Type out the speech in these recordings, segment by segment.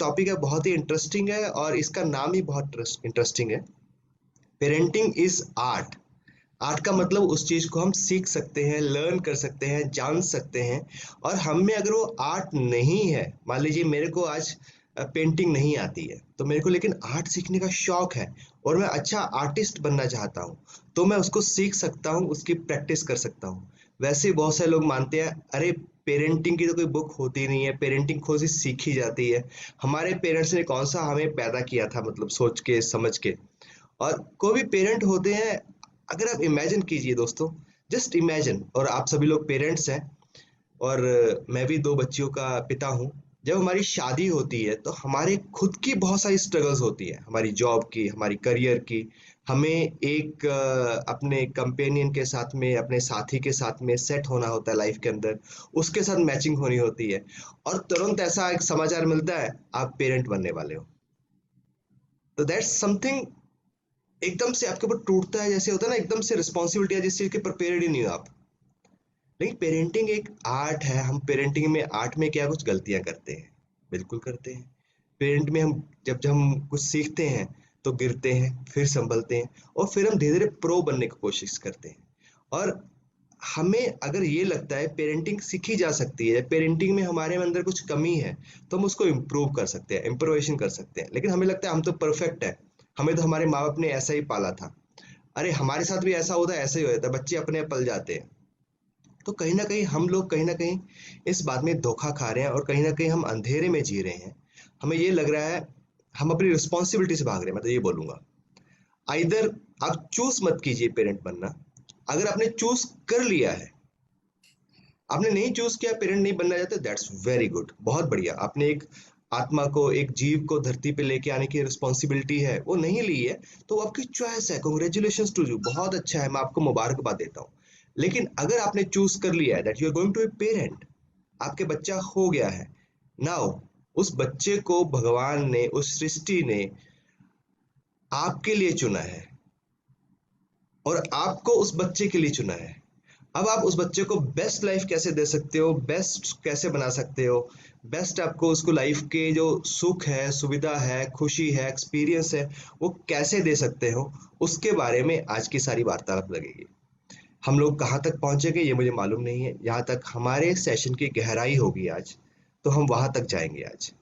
Topic है बहुत ही interesting है और इसका नाम ही बहुत इंटरेस्टिंग है। Parenting is art. आर्ट का मतलब उस चीज को हम सीख सकते हैं, लर्न कर सकते हैं, जान सकते हैं। और हम में अगर वो आर्ट नहीं है, मान लीजिए मेरे को आज पेंटिंग नहीं आती है तो मेरे को लेकिन आर्ट सीखने का शौक है और मैं अच्छा आर्टिस्ट बनना चाहता हूँ, तो मैं उसको सीख सकता हूँ, उसकी प्रैक्टिस कर सकता हूँ। वैसे ही बहुत सारे लोग मानते हैं अरे पेरेंटिंग की तो कोई बुक होती नहीं है, पेरेंटिंग खुद ही सीखी जाती है। हमारे पेरेंट्स ने कौन सा हमें पैदा किया था, मतलब सोच के समझ के। और कोई भी पेरेंट होते हैं, अगर आप इमेजिन कीजिए दोस्तों, जस्ट इमेजिन, और आप सभी लोग पेरेंट्स हैं और मैं भी दो बच्चियों का पिता हूँ। जब हमारी शादी होती है तो हमारे खुद की बहुत सारी स्ट्रगल्स होती है, हमारी जॉब की, हमारी करियर की। हमें एक अपने कंपेनियन के साथ में, अपने साथी के साथ में सेट होना होता है लाइफ के अंदर, उसके साथ मैचिंग होनी होती है। और तुरंत ऐसा एक समाचार मिलता है आप पेरेंट बनने वाले हो। तो दैट्स समथिंग एकदम से आपके ऊपर टूटता है, जैसे होता है ना, एकदम से रिस्पॉन्सिबिलिटी है जिस चीज के प्रिपेयर्ड ही नहीं हो आप। लेकिन पेरेंटिंग एक आर्ट है। हम पेरेंटिंग में, आर्ट में क्या कुछ गलतियां करते हैं, बिल्कुल करते हैं। पेरेंट में हम जब हम कुछ सीखते हैं तो गिरते हैं, फिर संभलते हैं और फिर हम धीरे धीरे प्रो बनने की कोशिश करते हैं। और हमें अगर ये लगता है पेरेंटिंग सीखी जा सकती है, पेरेंटिंग में हमारे अंदर कुछ कमी है, तो हम उसको इम्प्रूव कर सकते हैं, इम्प्रोवेशन कर सकते हैं। लेकिन हमें लगता है हम तो परफेक्ट है, हमें तो हमारे माँ बाप ने ऐसा ही पाला था। अरे हमारे साथ भी ऐसा होता है, ऐसा ही हो जाता है, बच्चे अपने आप पल जाते हैं। तो कहीं ना कहीं हम लोग कहीं ना कहीं इस बात में धोखा खा रहे हैं और कहीं ना कहीं हम अंधेरे में जी रहे हैं। हमें ये लग रहा है हम अपनी रिस्पॉन्सिबिलिटी से भाग रहे हैं, मैं तो ये बोलूंगा। आइदर आप चूज मत कीजिए पेरेंट बनना। अगर आपने चूज कर लिया है, आपने नहीं चूज किया, पेरेंट नहीं बनना चाहते, दैट्स वेरी गुड, बहुत बढ़िया। आपने एक आत्मा को, एक जीव को धरती पे लेके आने की रिस्पॉन्सिबिलिटी है, वो नहीं ली है, तो वो आपकी चॉइस है। कॉन्ग्रेचुलेशन टू यू, बहुत अच्छा है, मैं आपको मुबारकबाद देता हूँ। लेकिन अगर आपने चूज कर लिया है that you are going to a parent, आपके बच्चा हो गया है, नाउ उस बच्चे को भगवान ने, उस सृष्टि ने आपके लिए चुना है और आपको उस बच्चे के लिए चुना है। अब आप उस बच्चे को बेस्ट लाइफ कैसे दे सकते हो, बेस्ट कैसे बना सकते हो, बेस्ट आपको उसको लाइफ के जो सुख है, सुविधा है, खुशी है, एक्सपीरियंस है, वो कैसे दे सकते हो, उसके बारे में आज की सारी वार्तालाप लगेगी। हम लोग कहाँ तक पहुंचेंगे ये मुझे मालूम नहीं है, यहाँ तक हमारे सेशन की गहराई होगी आज, तो हम वहां तक जाएंगे आज।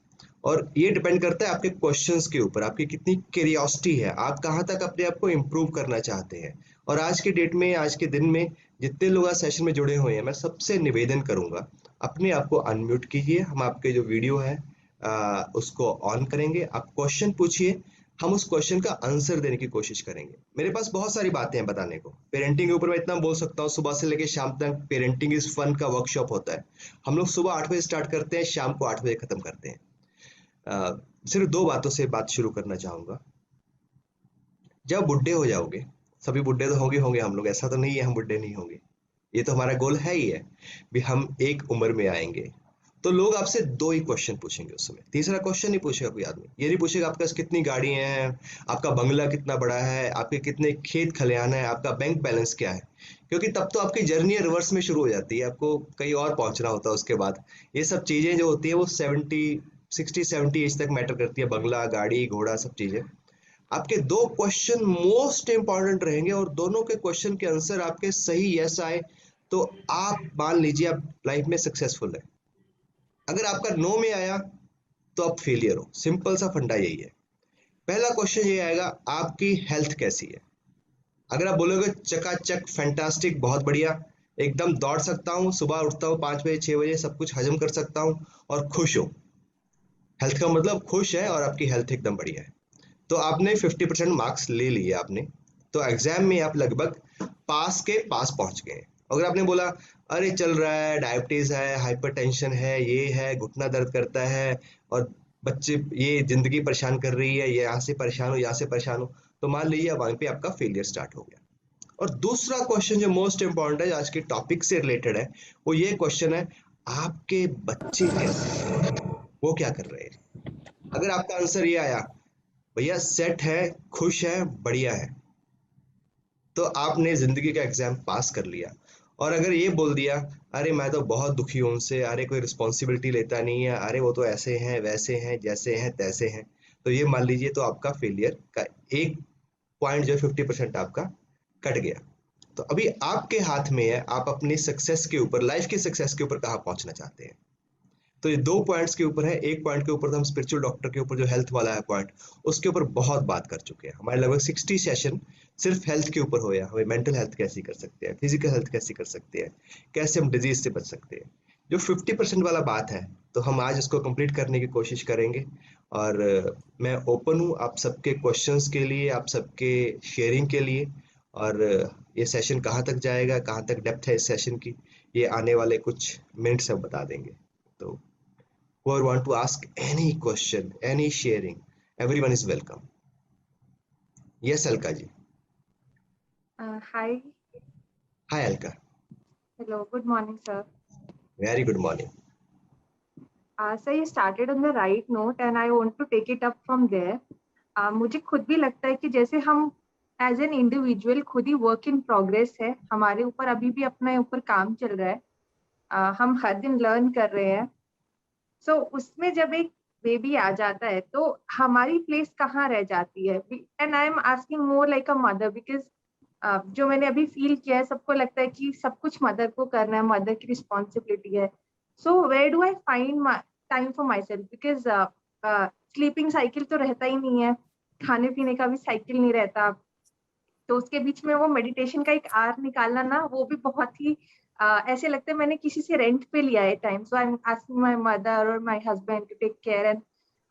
और ये डिपेंड करता है आपके क्वेश्चंस के ऊपर, आपकी कितनी क्यूरियोसिटी है, आप कहाँ तक अपने आप को इम्प्रूव करना चाहते हैं। और आज के डेट में, आज के दिन में जितने लोग आज सेशन में जुड़े हुए हैं, मैं सबसे निवेदन करूंगा अपने आप को अनम्यूट कीजिए। हम आपके जो वीडियो है उसको ऑन करेंगे, आप क्वेश्चन पूछिए, हम उस क्वेश्चन का आंसर देने की कोशिश करेंगे। मेरे पास बहुत सारी बातें हैं बताने को। पेरेंटिंग के ऊपर मैं इतना बोल सकता हूँ, सुबह से लेकर शाम तक पेरेंटिंग इज फन का वर्कशॉप होता है। हम लोग सुबह 8 बजे स्टार्ट करते हैं, शाम को 8 बजे खत्म करते हैं। सिर्फ दो बातों से बात शुरू करना चाहूंगा। जब बुढ़े हो जाओगे, सभी बुढ़े तो होंगे होंगे हम लोग, ऐसा तो नहीं है हम बुढ़े नहीं होंगे, ये तो हमारा गोल है ही है भी हम एक उम्र में आएंगे। तो लोग आपसे दो ही क्वेश्चन पूछेंगे उस समय, तीसरा क्वेश्चन नहीं पूछेगा कोई आदमी। ये नहीं पूछेगा आपके पास कितनी गाड़ी हैं, आपका बंगला कितना बड़ा है, आपके कितने खेत खलिहान है, आपका बैंक बैलेंस क्या है। क्योंकि तब तो आपकी जर्नी रिवर्स में शुरू हो जाती है, आपको कहीं और पहुंचना होता है उसके बाद। ये सब चीजें जो होती है वो 60-70 एज तक मैटर करती है, बंगला, गाड़ी, घोड़ा, सब चीजें। आपके दो क्वेश्चन मोस्ट इंपॉर्टेंट रहेंगे और दोनों के क्वेश्चन के आंसर आपके सही यस आए तो आप मान लीजिए आप लाइफ में सक्सेसफुल है। अगर आपका नो में आया तो आप फेलियर हो, सिंपल सा फंडा यही है। पहला क्वेश्चन ये आएगा, आपकी हेल्थ कैसी है। अगर आप बोलोगे चकाचक फैंटास्टिक, बहुत बढ़िया, एकदम दौड़ सकता हूँ, सुबह उठता हूँ 5 बजे 6 बजे, सब कुछ हजम कर सकता हूँ और खुश हो, हेल्थ का मतलब खुश है और आपकी हेल्थ एकदम बढ़िया है, तो आपने 50% मार्क्स ले लिए आपने। तो एग्जाम में आप लगभग पास के पास पहुंच गए। अगर आपने बोला अरे चल रहा है, डायबिटीज है, हाइपरटेंशन है, ये है, घुटना दर्द करता है और बच्चे, ये जिंदगी परेशान कर रही है, ये यहाँ से परेशान हो, यहाँ से परेशान हो, तो मान लीजिए वहां पे आपका फेलियर स्टार्ट हो गया। और दूसरा क्वेश्चन जो मोस्ट इंपॉर्टेंट है, आज के टॉपिक से रिलेटेड है, वो ये क्वेश्चन है, आपके बच्चे कैसे हैं, वो क्या कर रहे हैं। अगर आपका आंसर ये आया भैया सेट है, खुश है, बढ़िया है, तो आपने जिंदगी का एग्जाम पास कर लिया। और अगर ये बोल दिया, अरे मैं तो बहुत दुखी हूं उनसे, अरे कोई रिस्पॉन्सिबिलिटी लेता नहीं है, अरे वो तो ऐसे हैं वैसे हैं जैसे हैं तैसे हैं, तो ये मान लीजिए तो आपका फेलियर का एक पॉइंट जो है 50% आपका कट गया। तो अभी आपके हाथ में है, आप अपनी सक्सेस के ऊपर, लाइफ की सक्सेस के ऊपर कहाँ पहुंचना चाहते हैं। तो ये दो पॉइंट्स के ऊपर है। एक पॉइंट के ऊपर तो हम स्पिरिचुअल डॉक्टर के ऊपर जो हेल्थ वाला है पॉइंट, उसके ऊपर बहुत बात कर चुके हैं। हमारे लगभग 60 सेशन सिर्फ हेल्थ के ऊपर हो, या हमें मेंटल हेल्थ कैसी कर सकते हैं, फिजिकल हेल्थ कैसी कर सकते हैं, कैसे हम डिजीज से बच सकते हैं। जो 50% वाला बात है, तो हम आज उसको कंप्लीट करने की कोशिश करेंगे। और मैं ओपन हूँ आप सबके क्वेश्चंस के लिए, आप सबके शेयरिंग के लिए। और ये सेशन कहाँ तक जाएगा, कहाँ तक डेप्थ है इस सेशन की, ये आने वाले कुछ मिनट्स हम बता देंगे। तो whoever want to ask any question, any sharing, everyone is welcome. Yes, Alka ji. Hi. Hi, Alka. Hello. Good morning, sir. Very good morning. Sir, you started on the right note and I want to take it up from there. मुझे खुद भी लगता है कि जैसे हम as an individual खुद ही work in progress है, हमारे ऊपर अभी भी अपने ऊपर काम चल रहा है। हम हर दिन लर्न कर रहे हैं। सो उसमें जब एक बेबी आ जाता है तो हमारी प्लेस कहाँ रह जाती है? And I am asking more like a mother, because जो मैंने अभी फील किया है, सबको लगता है कि सब कुछ मदर को करना है, मदर की रिस्पॉन्सिबिलिटी है। So where do I find time for myself? Because sleeping cycle तो रहता ही नहीं है, खाने पीने का भी साइकिल नहीं रहता। तो उसके बीच में वो मेडिटेशन का एक आवर निकालना ना, वो भी बहुत ही ऐसे लगता है मैंने किसी से रेंट पे लिया है time. So I am asking my mother और my husband to take care, and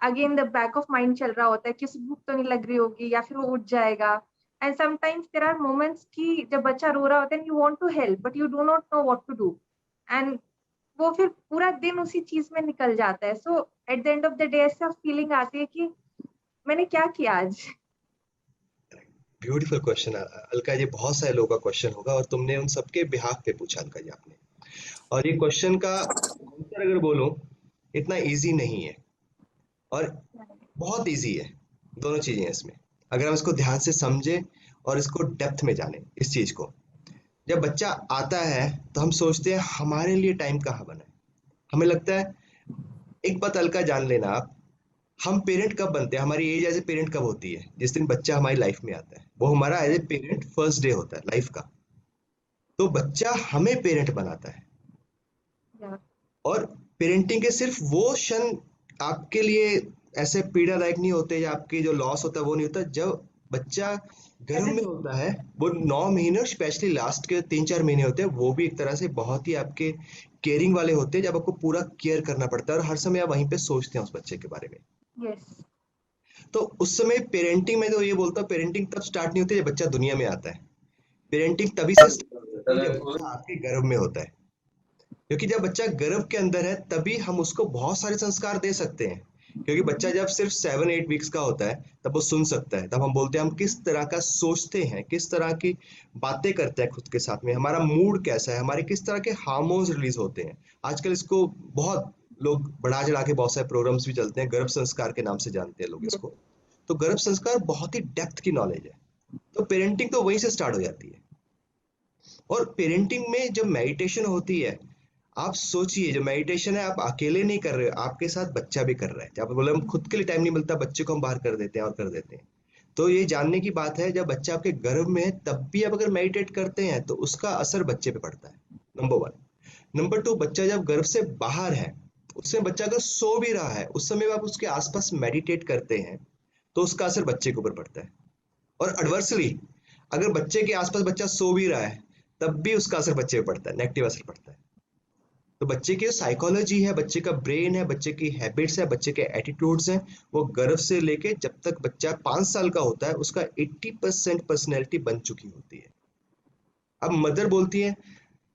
again the back of mind चल रहा होता है कि उसे भूख तो नहीं लग रही होगी या फिर वो उठ जाएगा। And sometimes there are moments कि जब बच्चा रो रहा होता है, you want to help but you do not know what to do, and वो फिर पूरा दिन उसी चीज में निकल जाता है। So at the end of the day ऐसा फीलिंग आती है कि मैंने क्या किया आज। ब्यूटीफुल क्वेश्चन अलका जी, बहुत सारे लोगों का क्वेश्चन होगा और तुमने उन सबके बिहाफ पे पूछा अलका जी आपने। और ये क्वेश्चन का आंसर अगर बोलूं, इतना इजी नहीं है और बहुत इजी है। दोनों चीजें हैं इसमें, अगर हम इसको ध्यान से समझे और इसको डेप्थ में जाने इस चीज को। जब बच्चा आता है तो हम सोचते हैं हमारे लिए टाइम कहाँ बना है। हमें लगता है, एक बात अलका जान लेना आप, हम पेरेंट कब बनते हैं, हमारी एज एज ए पेरेंट कब होती है? जिस दिन बच्चा हमारी लाइफ में आता है, वो हमारा as a parent first day होता है लाइफ का। तो बच्चा हमें पेरेंट बनाता है। और पेरेंटिंग के सिर्फ वो क्षण आपके लिए ऐसे पीड़ादायक नहीं होते, या आपकी जो लॉस होता है वो नहीं होता जब बच्चा गर्भ में होता है। वो 9 महीने, स्पेशली लास्ट के 3-4 महीने होते हैं, वो भी एक तरह से बहुत ही आपके केयरिंग वाले होते हैं, जब आपको पूरा केयर करना पड़ता है और हर समय आप वहीं पे सोचते हैं उस बच्चे के बारे में। यस। तो उस समय पेरेंटिंग में तो ये बोलता हूँ, पेरेंटिंग तब स्टार्ट नहीं होती जब बच्चा दुनिया में आता है। पेरेंटिंग तभी से स्टार्ट होती है जब बच्चा आपके गर्भ में होता है। क्योंकि जब बच्चा गर्भ के अंदर है तभी हम उसको बहुत सारे संस्कार दे सकते हैं। क्योंकि बच्चा जब सिर्फ 7-8 वीक्स का होता है तब वो सुन सकता है, तब हम बोलते हैं हम किस तरह का सोचते हैं, किस तरह की बातें करते हैं खुद के साथ में, हमारा मूड कैसा है, हमारे किस तरह के हार्मोन्स रिलीज होते हैं। आजकल इसको बहुत लोग बढ़ा चढ़ा के बहुत सारे प्रोग्राम्स भी चलते हैं, गर्भ संस्कार के नाम से जानते हैं लोग इसको। तो गर्भ संस्कार बहुत ही डेप्थ की नॉलेज है। तो पेरेंटिंग तो वहीं से स्टार्ट हो जाती है। और पेरेंटिंग में जब मेडिटेशन होती है, आप सोचिए, जो मेडिटेशन है आप अकेले नहीं कर रहे हो, आपके साथ बच्चा भी कर रहा है। जब बोले हम खुद के लिए टाइम नहीं मिलता, बच्चे को हम बाहर कर देते हैं और कर देते हैं। तो ये जानने की बात है, जब बच्चा आपके गर्भ में है तब भी आप अगर मेडिटेट करते हैं तो उसका असर बच्चे पे पड़ता है, नंबर वन। नंबर टू, बच्चा जब गर्भ से बाहर है, उसमें बच्चा अगर सो भी रहा है, उस समय आप उसके आसपास मेडिटेट करते हैं तो उसका असर बच्चे के ऊपर पड़ता है। और एडवर्सली, अगर बच्चे के आसपास बच्चा सो भी रहा है तब भी उसका असर बच्चे पे पड़ता है, नेगेटिव असर पड़ता है। तो बच्चे की साइकोलॉजी है, बच्चे का ब्रेन है, बच्चे की हैबिट्स है, बच्चे के एटीट्यूड्स हैं, वो गर्भ से लेके जब तक बच्चा 5 साल का होता है उसका 80% पर्सनैलिटी बन चुकी होती है। अब मदर बोलती है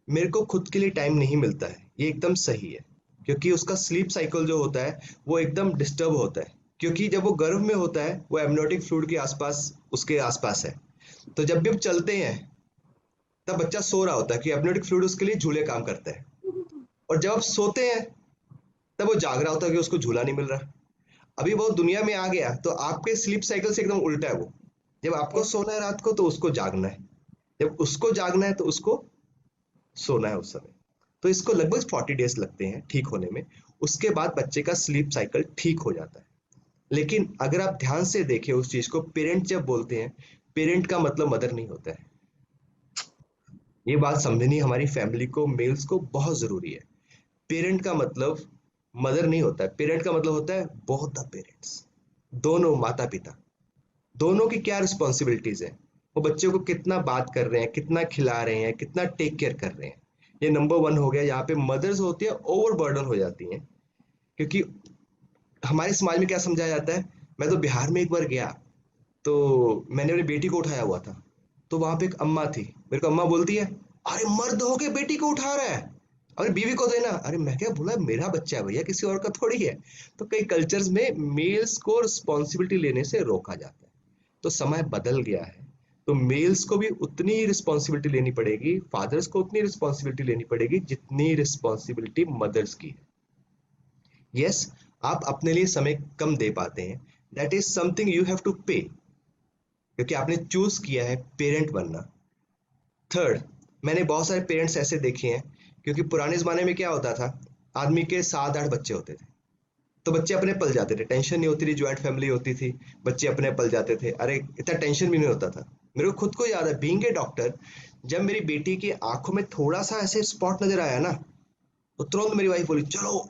मेरे को खुद के लिए टाइम नहीं मिलता है, ये एकदम सही है। क्योंकि उसका स्लीप साइकिल जो होता है वो एकदम डिस्टर्ब होता है। क्योंकि जब वो गर्भ में होता है वो एमनियोटिक फ्लूइड के आसपास, उसके आसपास है। तो जब भी हम चलते हैं तब बच्चा सो रहा होता है कि एमनियोटिक फ्लूइड उसके लिए झूले काम करता है। और जब आप सोते हैं तब वो जाग रहा होता है कि उसको झूला नहीं मिल रहा। अभी वो दुनिया में आ गया तो आपके स्लीप साइकिल से एकदम उल्टा है वो। जब आपको सोना है रात को तो उसको जागना है, जब उसको जागना है तो उसको सोना है उस समय। तो इसको लगभग 40 डेज लगते हैं ठीक होने में। उसके बाद बच्चे का स्लीप साइकिल ठीक हो जाता है। लेकिन अगर आप ध्यान से देखें उस चीज को, पेरेंट जब बोलते हैं, पेरेंट का मतलब मदर नहीं होता है। ये बात समझनी हमारी फैमिली को, मेल्स को बहुत जरूरी है। पेरेंट का मतलब मदर नहीं होता है, पेरेंट का मतलब होता है बोथ द पेरेंट्स, दोनों माता पिता। दोनों की क्या रिस्पॉन्सिबिलिटीज है, वो बच्चों को कितना बात कर रहे हैं, कितना खिला रहे हैं, कितना टेक केयर कर रहे हैं। ये नंबर वन हो गया। यहाँ पे मदर्स होती है ओवर बर्डन हो जाती हैं, क्योंकि हमारे समाज में क्या समझाया जाता है। मैं तो बिहार में एक बार गया, तो मैंने अपनी बेटी को उठाया हुआ था, तो वहां पे एक अम्मा थी, मेरे को अम्मा बोलती है, अरे मर्द हो के बेटी को उठा रहा है, अरे बीवी को देना। अरे मैं क्या बोला, मेरा बच्चा है भैया, किसी और का थोड़ी है। तो कई कल्चर्स में मेल्स को रिस्पॉन्सिबिलिटी लेने से रोका जाता है। तो समय बदल गया है, तो मेल्स को भी उतनी ही रिस्पॉन्सिबिलिटी लेनी पड़ेगी, फादर्स को उतनी रिस्पॉन्सिबिलिटी लेनी पड़ेगी जितनी रिस्पॉन्सिबिलिटी मदर्स की है। यस, आप अपने लिए समय कम दे पाते हैं, that is something you have to pay, क्योंकि आपने चूज किया है पेरेंट बनना। थर्ड, मैंने बहुत सारे पेरेंट्स ऐसे देखे हैं, क्योंकि पुराने जमाने में क्या होता था, आदमी के 7-8 बच्चे होते थे, तो बच्चे अपने पल जाते थे, टेंशन नहीं होती थी, ज्वाइंट फैमिली होती थी, बच्चे अपने पल जाते थे, अरे इतना टेंशन भी नहीं होता था। मेरे को खुद को याद है, बीइंग ए डॉक्टर, जब मेरी बेटी की आंखों में थोड़ा सा ऐसे स्पॉट नजर आया ना, तो तुरंत मेरी वाइफ बोली चलो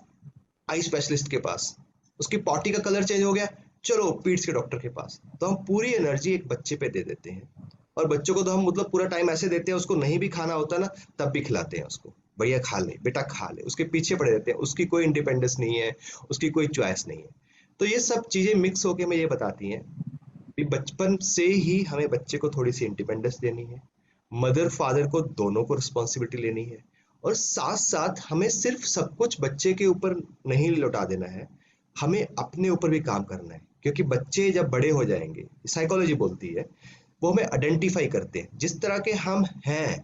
आई स्पेशलिस्ट के पास। उसकी पॉटी का कलर चेंज हो गया, चलो पीट्स के डॉक्टर के पास। तो हम पूरी एनर्जी एक बच्चे पे दे देते हैं, और बच्चों को तो हम मतलब पूरा टाइम ऐसे देते हैं, उसको नहीं भी खाना होता ना तब भी खिलाते हैं उसको, भैया खा ले बेटा खा ले, उसके पीछे पड़े रहते हैं, उसकी कोई इंडिपेंडेंस नहीं है, उसकी कोई चॉइस नहीं है। तो ये सब चीजें मिक्स होके हमें ये बताती हैं कि बचपन से ही हमें बच्चे को थोड़ी सी इंडिपेंडेंस देनी है, मदर फादर को दोनों को रिस्पॉन्सिबिलिटी लेनी है, और साथ साथ हमें सिर्फ सब कुछ बच्चे के ऊपर नहीं लौटा देना है, हमें अपने ऊपर भी काम करना है। क्योंकि बच्चे जब बड़े हो जाएंगे, साइकोलॉजी बोलती है, वो हमें आइडेंटिफाई करते हैं, जिस तरह के हम हैं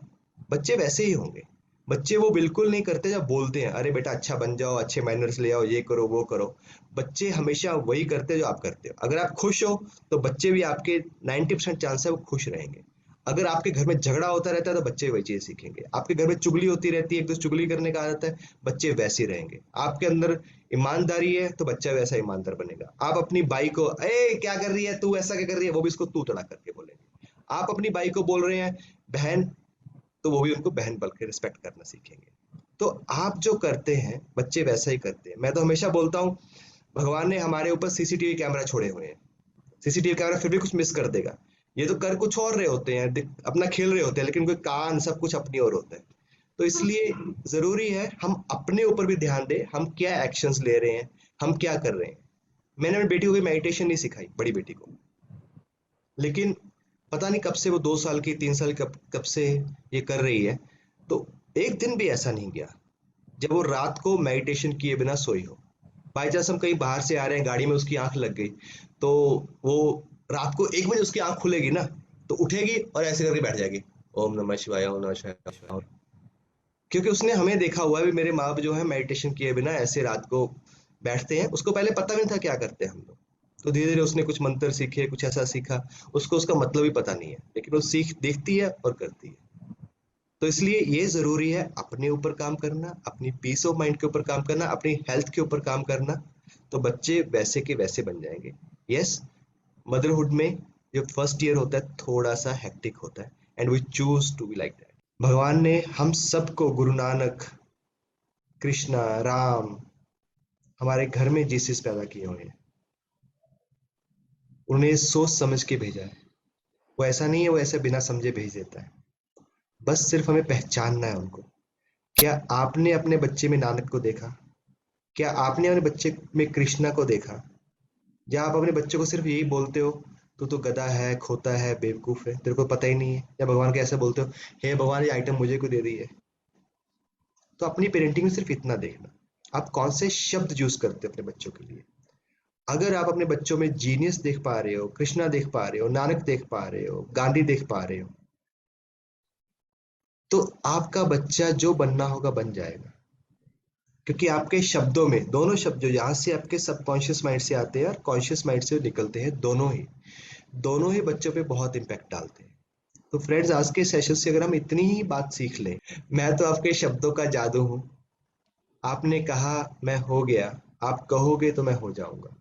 बच्चे वैसे ही होंगे। बच्चे वो बिल्कुल नहीं करते जब बोलते हैं अरे बेटा अच्छा बन जाओ, अच्छे मैनर्स ले आओ, ये करो वो करो। बच्चे हमेशा वही करते हैं जो आप करते हो। अगर आप खुश हो तो बच्चे भी आपके 90% चांस है वो खुश रहेंगे। अगर आपके घर में झगड़ा होता रहता है तो बच्चे वही चीज सीखेंगे। आपके घर में चुगली होती रहती है, एक दूसरे चुगली करने का आदत है, बच्चे वैसे ही रहेंगे। आपके अंदर ईमानदारी है तो बच्चा वैसा ईमानदार बनेगा। आप अपनी बाई को ए क्या कर रही है तू, ऐसा क्या कर रही है, वो भी इसको तू तड़ा करके बोलेंगे। आप अपनी बाई को बोल रहे हैं बहन, तो वो भी उनको बहन बोल के रिस्पेक्ट करना सीखेंगे। तो आप जो करते हैं बच्चे वैसा ही करते हैं। मैं तो हमेशा बोलता हूँ भगवान ने हमारे ऊपर सीसीटीवी कैमरा छोड़े हुए हैं, सीसीटीवी कैमरा फिर भी कुछ मिस कर देगा। ये तो कर कुछ और रहे होते हैं, अपना खेल रहे होते हैं, लेकिन कोई कान सब कुछ अपनी ओर होता है। तो इसलिए जरूरी है हम अपने ऊपर भी ध्यान दें, हम क्या एक्शंस ले रहे हैं, हम क्या कर रहे हैं। मैंने अपनी बेटी को मेडिटेशन नहीं सिखाई, बड़ी बेटी को, लेकिन पता नहीं कब से वो 2 साल की 3 साल कब कब से ये कर रही है। तो एक दिन भी ऐसा नहीं गया जब वो रात को मेडिटेशन किए बिना सोई हो। बाई चांस हम कहीं बाहर से आ रहे हैं, गाड़ी में उसकी आंख लग गई, तो वो रात को 1 बजे उसकी आंख खुलेगी ना, तो उठेगी और ऐसे करके बैठ जाएगी, ओम नमः शिवाय ओम नमः शिवाय। और क्योंकि उसने हमें देखा हुआ है भी, मेरे माँ बाप जो है मेडिटेशन किए बिना ऐसे रात को बैठते हैं। उसको पहले पता भी नहीं था क्या करते हैं हम लोग, तो धीरे धीरे उसने कुछ मंत्र सीखे, कुछ ऐसा सीखा, उसको उसका मतलब भी पता नहीं है, लेकिन वो सीख देखती है और करती है। तो इसलिए ये जरूरी है अपने ऊपर काम करना, अपनी पीस ऑफ माइंड के ऊपर काम करना, अपनी हेल्थ के ऊपर काम करना, तो बच्चे वैसे के वैसे बन जाएंगे। यस, मदरहुड में जो फर्स्ट ईयर होता है थोड़ा सा हेक्टिक होता है, and we choose to be like that. भगवान ने हम सबको, गुरु नानक, कृष्णा, राम, हमारे घर में जीसस पैदा किए हुए हैं, उन्हें सोच समझ के भेजा है। वो ऐसा नहीं है वो ऐसे बिना समझे भेज देता है, बस सिर्फ हमें पहचानना है उनको। क्या आपने अपने बच्चे में नानक को देखा? क्या आपने अपने बच्चे में कृष्णा को देखा? या आप अपने बच्चे को सिर्फ यही बोलते हो तू तो गधा है, खोता है, बेवकूफ है, तेरे को पता ही नहीं है? या भगवान के ऐसे बोलते हो हे भगवान ये आइटम मुझे क्यों दे दी है? तो अपनी पेरेंटिंग में सिर्फ इतना देखना, आप कौन से शब्द यूज करते हो अपने बच्चों के लिए। अगर आप अपने बच्चों में जीनियस देख पा रहे हो, कृष्णा देख पा रहे हो, नानक देख पा रहे हो, गांधी देख पा रहे हो, तो आपका बच्चा जो बनना होगा बन जाएगा। क्योंकि आपके शब्दों में, दोनों शब्द जो यहाँ से आपके सबकॉन्शियस माइंड से आते हैं और कॉन्शियस माइंड से निकलते हैं, दोनों ही बच्चों पे बहुत इम्पैक्ट डालते हैं। तो फ्रेंड्स, आज के सेशन से अगर हम इतनी ही बात सीख लें, मैं तो आपके शब्दों का जादू हूँ, आपने कहा मैं हो गया, आप कहोगे तो मैं हो जाऊंगा।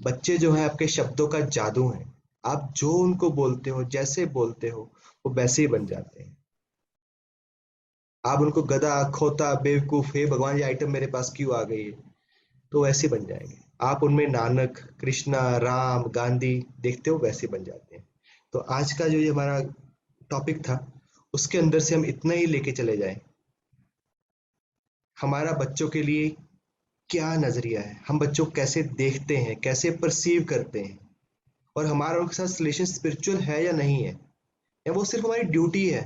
बच्चे जो हैं आपके शब्दों का जादू हैं, आप जो उनको बोलते हो, जैसे बोलते हो, वो वैसे ही बन जाते हैं। आप उनको गधा, खोता, बेवकूफ, हे भगवान ये आइटम मेरे पास क्यों आ गई है, तो वैसे बन जाएंगे। आप उनमें नानक, कृष्णा, राम, गांधी देखते हो, वैसे बन जाते हैं। तो आज का जो ये हमारा टॉपिक था, उसके अंदर से हम इतना ही लेके चले जाएं, हमारा बच्चों के लिए क्या नजरिया है, हम बच्चों को कैसे देखते हैं, कैसे परसीव करते हैं, और हमारा उनके साथ रिलेशन स्पिरिचुअल है या नहीं है, या वो सिर्फ हमारी ड्यूटी है।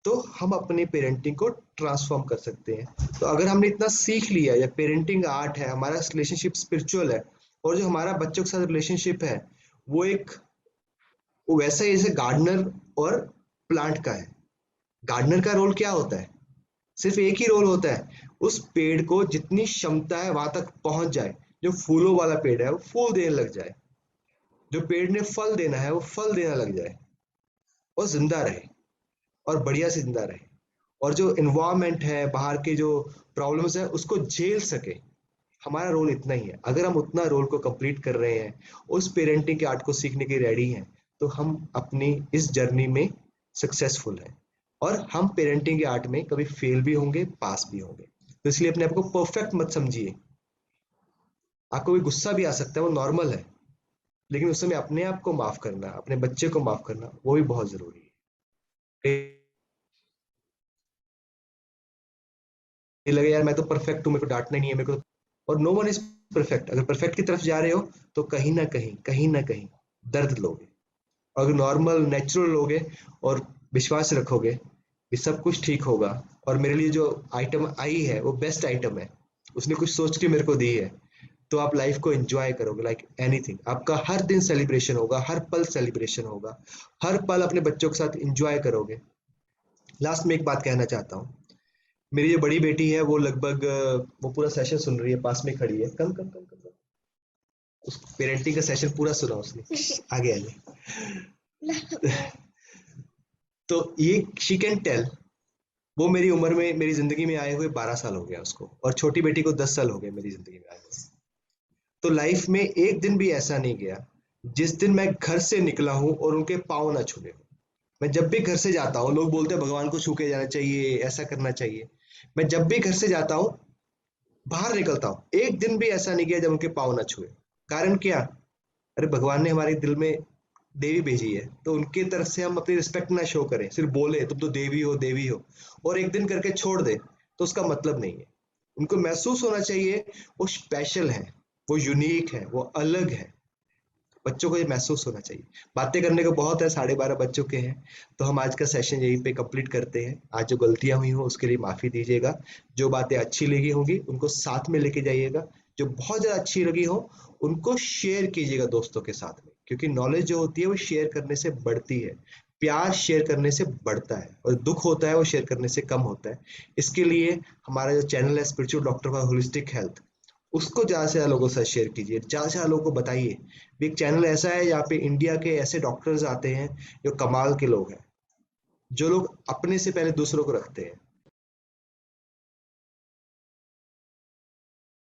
तो हम अपनी पेरेंटिंग को ट्रांसफॉर्म कर सकते हैं। तो अगर हमने इतना सीख लिया, या पेरेंटिंग आर्ट है, हमारा रिलेशनशिप स्पिरिचुअल है, और जो हमारा बच्चों के साथ रिलेशनशिप है वो एक, वो वैसा ही जैसे गार्डनर और प्लांट का है। गार्डनर का रोल क्या होता है? सिर्फ एक ही रोल होता है, उस पेड़ को जितनी क्षमता है वहां तक पहुंच जाए। जो फूलों वाला पेड़ है वो फूल देने लग जाए, जो पेड़ ने फल देना है वो फल देना लग जाए, और जिंदा रहे, और बढ़िया से जिंदा रहे, और जो इन्वायरमेंट है, बाहर के जो प्रॉब्लम्स है, उसको झेल सके। हमारा रोल इतना ही है। अगर हम उतना रोल को कंप्लीट कर रहे हैं, उस पेरेंटिंग के आर्ट को सीखने के रेडी हैं, तो हम अपनी इस जर्नी में सक्सेसफुल हैं, और हम पेरेंटिंग के आर्ट में कभी फेल भी होंगे, पास भी होंगे। तो इसलिए अपने आप को परफेक्ट मत समझिए। आपको भी गुस्सा भी आ सकता है, वो नॉर्मल है, लेकिन उस समय अपने आप को माफ करना, अपने बच्चे को माफ करना, वो भी बहुत जरूरी है। ये लगे यार मैं तो परफेक्ट हूँ, मेरे को डांटना नहीं है, मेरे को, और नो वन इज परफेक्ट। अगर परफेक्ट की तरफ जा रहे हो तो कहीं ना कहीं दर्द लोगे। अगर नॉर्मल नेचुरल लोगे और विश्वास रखोगे कि सब कुछ ठीक होगा, और मेरे लिए जो आइटम आई है वो बेस्ट आइटम है, उसने कुछ सोच के मेरे को दी है, तो आप लाइफ को एंजॉय करोगे लाइक एनीथिंग। आपका हर दिन सेलिब्रेशन होगा, हर पल सेलिब्रेशन होगा, हर पल अपने बच्चों के साथ एंजॉय करोगे। लास्ट में एक बात कहना चाहता हूँ। मेरी जो बड़ी बेटी है वो लगभग वो पूरा सेशन सुन रही है, पास में खड़ी है, कम कम कम कम कम। उस पेरेंटिंग का सेशन पूरा सुना उसने, आगे आगे। तो ये शी कैन टेल, वो मेरी उम्र में, मेरी जिंदगी में आए हुए 12 साल हो गया उसको, और छोटी बेटी को 10 साल हो गए मेरी जिंदगी में आए हुए। तो लाइफ में एक दिन भी ऐसा नहीं गया जिस दिन मैं घर से निकला हूं और उनके पाँव ना छूले हो। मैं जब भी घर से जाता हूँ, लोग बोलते हैं भगवान को छू के जाना चाहिए, ऐसा करना चाहिए। मैं जब भी घर से जाता हूँ, बाहर निकलता हूँ, एक दिन भी ऐसा नहीं किया जब उनके पाँव ना छुए। कारण क्या? अरे भगवान ने हमारे दिल में देवी भेजी है, तो उनकी तरफ से हम अपनी रिस्पेक्ट ना शो करें, सिर्फ बोले तुम तो देवी हो देवी हो, और एक दिन करके छोड़ दे, तो उसका मतलब नहीं है। उनको महसूस होना चाहिए वो स्पेशल है, वो यूनिक है, वो अलग है। बच्चों को ये महसूस होना चाहिए। बातें करने को बहुत है, 12:30 बज चुके हैं, तो हम आज का सेशन यहीं पे कंप्लीट करते हैं। आज जो गलतियां हुई हो उसके लिए माफी दीजिएगा, जो बातें अच्छी लगी होंगी उनको साथ में लेके जाइएगा, जो बहुत ज्यादा अच्छी लगी हो उनको शेयर कीजिएगा दोस्तों के साथ में, क्योंकि नॉलेज जो होती है वो शेयर करने से बढ़ती है, प्यार शेयर करने से बढ़ता है, और दुख होता है वो शेयर करने से कम होता है। इसके लिए हमारा जो चैनल है spiritual doctor for holistic health, उसको ज्यादा से ज्यादा लोगों से शेयर कीजिए, ज्यादा से ज्यादा लोगों को बताइए। एक चैनल ऐसा है यहाँ पे इंडिया के ऐसे डॉक्टर्स आते हैं जो कमाल के लोग हैं, जो लोग अपने से पहले दूसरों को रखते हैं।